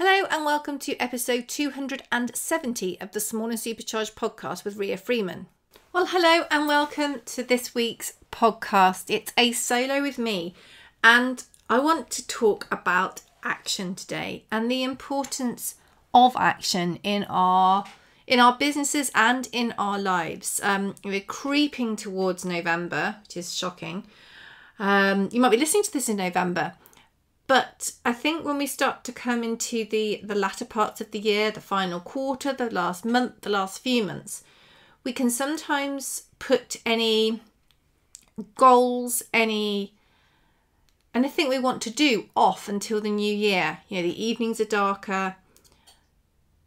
Hello and welcome to episode 270 of the Small and Supercharged podcast with Ria Freeman. Well, hello and welcome to this week's podcast. It's a solo with me and I want to talk about action today and the importance of action in our businesses and in our lives. We're creeping towards November, which is shocking. You might be listening to this in November. But I think when we start to come into the latter parts of the year, the final quarter, the last month, the last few months, we can sometimes put any goals, anything we want to do off until the new year. You know, the evenings are darker,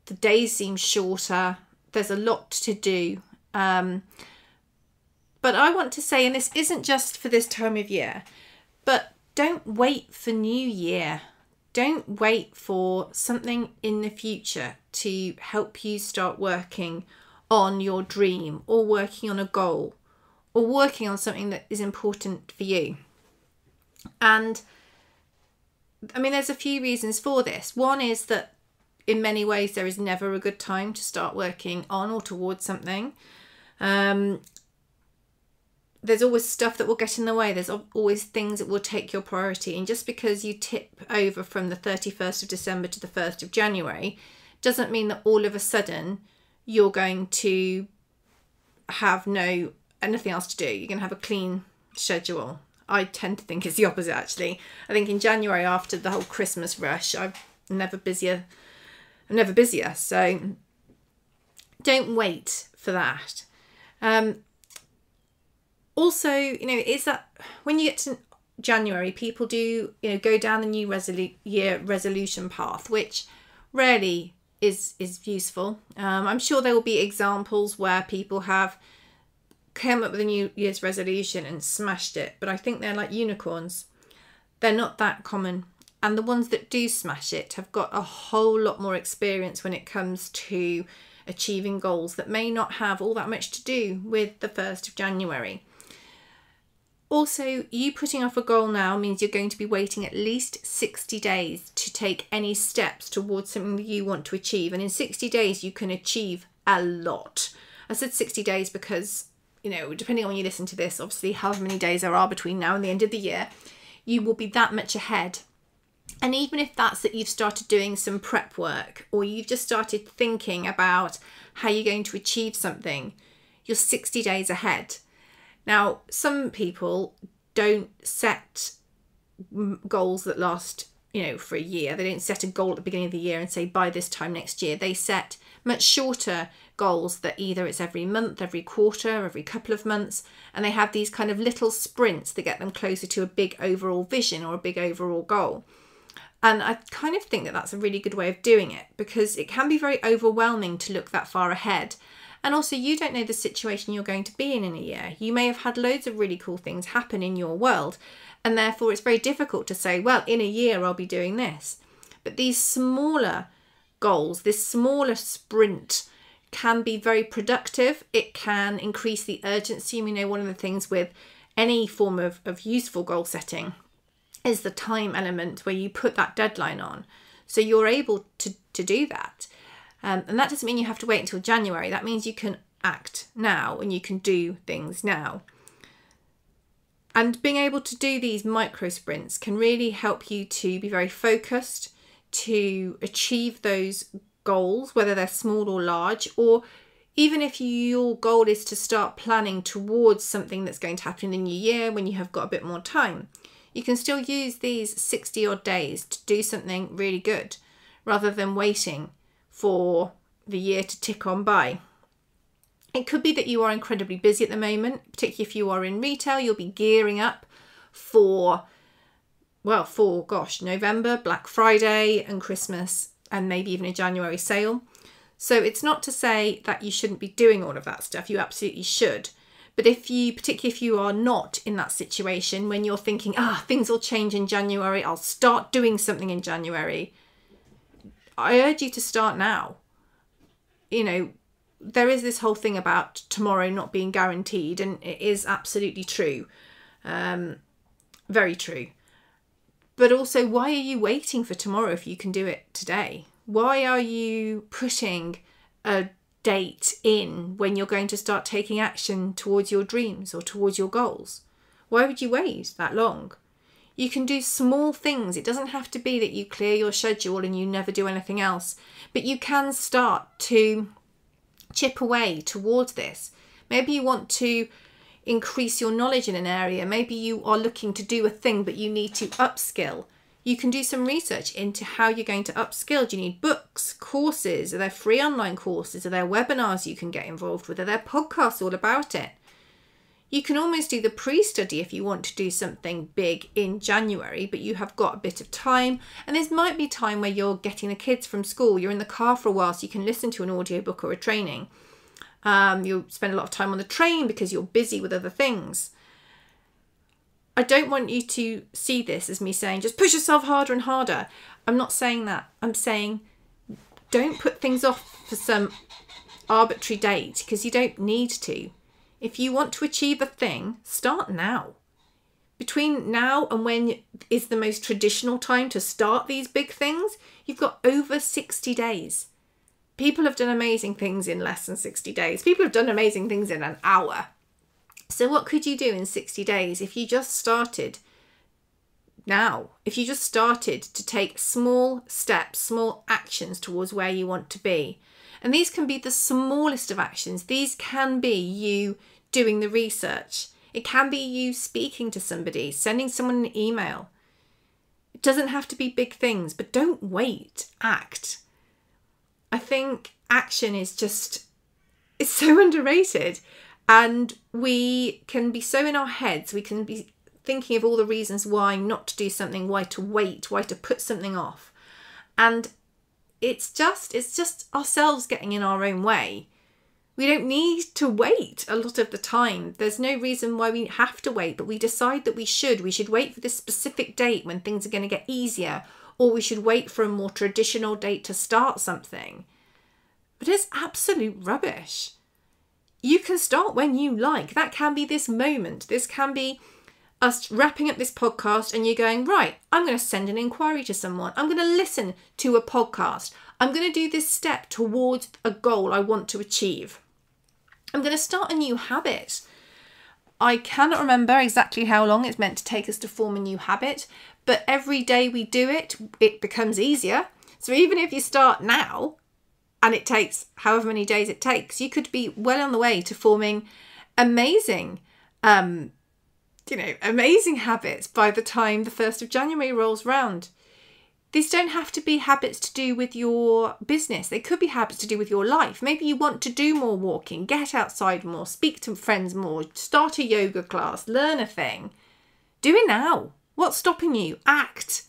the days seem shorter, there's a lot to do. But I want to say, and this isn't just for this time of year, but don't wait for New Year. Don't wait for something in the future to help you start working on your dream or working on a goal or working on something that is important for you. And I mean, there's a few reasons for this. One is that in many ways there is never a good time to start working on or towards something. There's always stuff that will get in the way. There's always things that will take your priority. And just because you tip over from the 31st of December to the 1st of January doesn't mean that all of a sudden you're going to have nothing else to do. You're going to have a clean schedule. I tend to think it's the opposite, actually. I think in January, after the whole Christmas rush, I'm never busier. So don't wait for that. Also, is that when you get to January, people do, go down the new year resolution path, which rarely is useful. I'm sure there will be examples where people have come up with a New Year's resolution and smashed it, but I think they're like unicorns. They're not that common. And the ones that do smash it have got a whole lot more experience when it comes to achieving goals that may not have all that much to do with the 1st of January. Also, you putting off a goal now means you're going to be waiting at least 60 days to take any steps towards something that you want to achieve. And in 60 days, you can achieve a lot. I said 60 days because, depending on when you listen to this, obviously, however many days there are between now and the end of the year, you will be that much ahead. And even if that's that you've started doing some prep work or you've just started thinking about how you're going to achieve something, you're 60 days ahead. Now, some people don't set goals that last, for a year. They don't set a goal at the beginning of the year and say by this time next year. They set much shorter goals that either it's every month, every quarter, every couple of months. And they have these kind of little sprints that get them closer to a big overall vision or a big overall goal. And I kind of think that that's a really good way of doing it because it can be very overwhelming to look that far ahead. And also, you don't know the situation you're going to be in a year. You may have had loads of really cool things happen in your world. And therefore, it's very difficult to say, well, in a year, I'll be doing this. But these smaller goals, this smaller sprint can be very productive. It can increase the urgency. One of the things with any form of useful goal setting is the time element where you put that deadline on. So you're able to do that. And that doesn't mean you have to wait until January. That means you can act now and you can do things now. And being able to do these micro sprints can really help you to be very focused, to achieve those goals, whether they're small or large, or even if your goal is to start planning towards something that's going to happen in the new year when you have got a bit more time. You can still use these 60 odd days to do something really good rather than waiting for the year to tick on by. It could be that you are incredibly busy at the moment, particularly if you are in retail. You'll be gearing up for November, Black Friday and Christmas and maybe even a January sale. So it's not to say that you shouldn't be doing all of that stuff. You absolutely should. But particularly if you are not in that situation when you're thinking, things will change in January, I'll start doing something in January, I urge you to start now. There is this whole thing about tomorrow not being guaranteed, and it is absolutely true. Very true. But also, why are you waiting for tomorrow if you can do it today? Why are you putting a date in when you're going to start taking action towards your dreams or towards your goals? Why would you wait that long? You can do small things. It doesn't have to be that you clear your schedule and you never do anything else, but you can start to chip away towards this. Maybe you want to increase your knowledge in an area. Maybe you are looking to do a thing, but you need to upskill. You can do some research into how you're going to upskill. Do you need books, courses? Are there free online courses? Are there webinars you can get involved with? Are there podcasts all about it? You can almost do the pre-study if you want to do something big in January, but you have got a bit of time. And this might be time where you're getting the kids from school. You're in the car for a while, so you can listen to an audiobook or a training. You'll spend a lot of time on the train because you're busy with other things. I don't want you to see this as me saying, just push yourself harder and harder. I'm not saying that. I'm saying don't put things off for some arbitrary date because you don't need to. If you want to achieve a thing, start now. Between now and when is the most traditional time to start these big things, you've got over 60 days. People have done amazing things in less than 60 days. People have done amazing things in an hour. So what could you do in 60 days if you just started now? If you just started to take small steps, small actions towards where you want to be. And these can be the smallest of actions. These can be you doing the research. It can be you speaking to somebody, sending someone an email. It doesn't have to be big things, but don't wait, act. I think action is it's so underrated, and we can be so in our heads, we can be thinking of all the reasons why not to do something, why to wait, why to put something off. And it's just ourselves getting in our own way. We don't need to wait a lot of the time. There's no reason why we have to wait, but we decide that we should. We should wait for this specific date when things are going to get easier, or we should wait for a more traditional date to start something. But it's absolute rubbish. You can start when you like. That can be this moment. This can be us wrapping up this podcast and you're going, right, I'm going to send an inquiry to someone. I'm going to listen to a podcast. I'm going to do this step towards a goal I want to achieve. I'm going to start a new habit. I cannot remember exactly how long it's meant to take us to form a new habit, but every day we do it, it becomes easier. So even if you start now and it takes however many days it takes, you could be well on the way to forming amazing habits by the time the 1st of January rolls round. These don't have to be habits to do with your business. They could be habits to do with your life. Maybe you want to do more walking, get outside more, speak to friends more, start a yoga class, learn a thing. Do it now. What's stopping you? Act.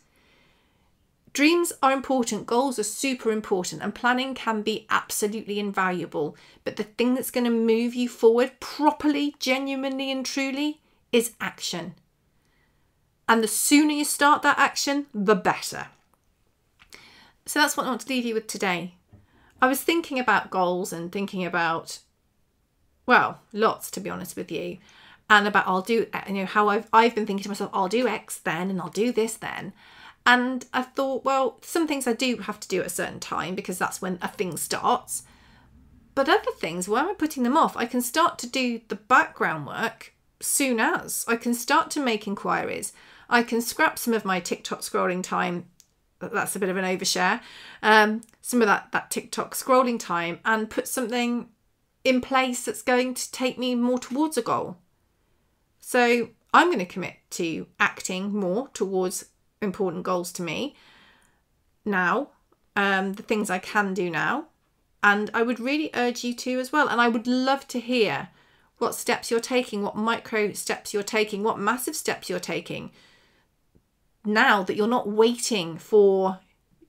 Dreams are important. Goals are super important, and planning can be absolutely invaluable. But the thing that's going to move you forward properly, genuinely and truly is action. And the sooner you start that action, the better. So that's what I want to leave you with today. I was thinking about goals and thinking about, well, lots to be honest with you, and about how I've been thinking to myself, I'll do X then and I'll do this then. And I thought, well, some things I do have to do at a certain time because that's when a thing starts. But other things, why am I putting them off? I can start to do the background work soon as. I can start to make inquiries. I can scrap some of my TikTok scrolling time. That's a bit of an overshare. Some of that TikTok scrolling time and put something in place that's going to take me more towards a goal. So I'm going to commit to acting more towards important goals to me now, the things I can do now. And I would really urge you to as well. And I would love to hear what steps you're taking, what micro steps you're taking, what massive steps you're taking. Now that you're not waiting for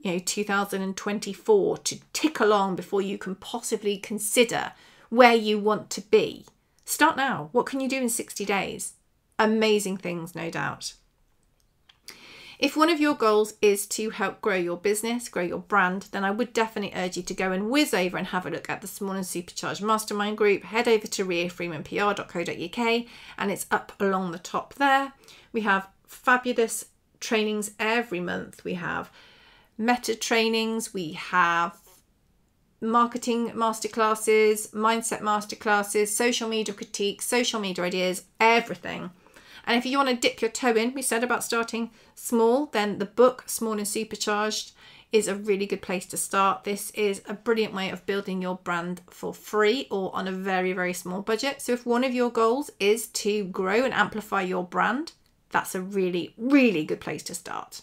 2024 to tick along before you can possibly consider where you want to be. Start now. What can you do in 60 days? Amazing things, no doubt. If one of your goals is to help grow your business, grow your brand, then I would definitely urge you to go and whiz over and have a look at the Small and Supercharged Mastermind Group. Head over to riafreemanpr.co.uk and it's up along the top there. We have fabulous trainings every month. We have meta trainings, we have marketing masterclasses, mindset masterclasses, social media critiques, social media ideas, everything. And if you want to dip your toe in, we said about starting small, then the book Small and Supercharged is a really good place to start. This is a brilliant way of building your brand for free or on a very, very small budget. So if one of your goals is to grow and amplify your brand, that's a really, really good place to start.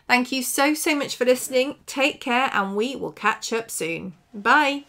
Thank you so much for listening. Take care, and we will catch up soon. Bye.